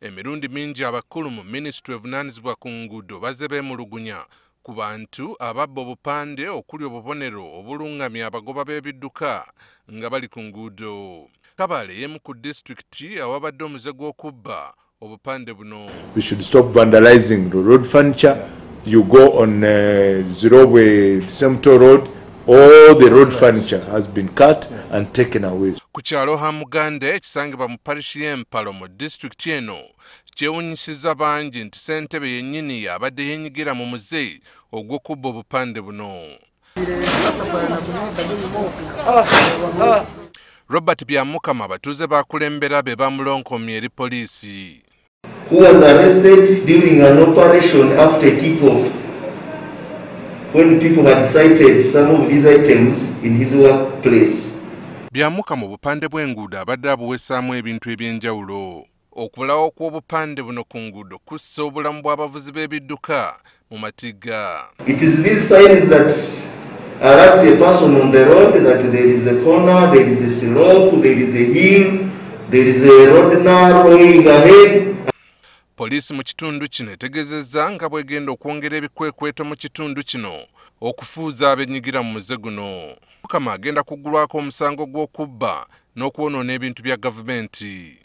Emirundi mingi abakulu mu Ministry evunaanyizibwa ku nguudo bazze beemulugunya ku bantu ababba obupande okuli obubonero obulungamya abagoba b'ebidduka nga bali ku nguudo. Kabale y'emu ku distulikiti awabadde omuze gw'okubba obupande buno. We should stop vandalizing the road furniture. You go on Zirobwe Semto Road, all the road furniture has been cut and taken away. Ku kyalo Hamuganda ekisangibwa mu parishi y'e Mpalo mu distulikiti eno kyewunyisizza bangi nti Sentebbe yennyini abadde yeenyigira mu muze ogw'okubba obupande buno. Robert Byamukama abatuuze bakulembera be bamulonkomye eri poliisi. Who was arrested during an operation after tip-off when people had cited some of these items in his workplace. Byamukama obupande bw'enguudo abadde abuwesaamu ebintu eby'enjawulo. Okulawo kw'obupande buno ku nguudo kussa obulamu bw'abavuzi b'ebidduka mu matigga. It is these signs that alerts a person on the road that there is a corner, there is a slope, there is a hill, there is a road narrowing ahead. Poliisi mu kitundu kino etegezezza nga bw'egenda okwongera ebikwekweto mu kitundu kino okufuuza abenyigyira mu muze guno. Mukama agenda kuggulwako omusango gw'okubba n'okwonoona ebintu bya gavumenti.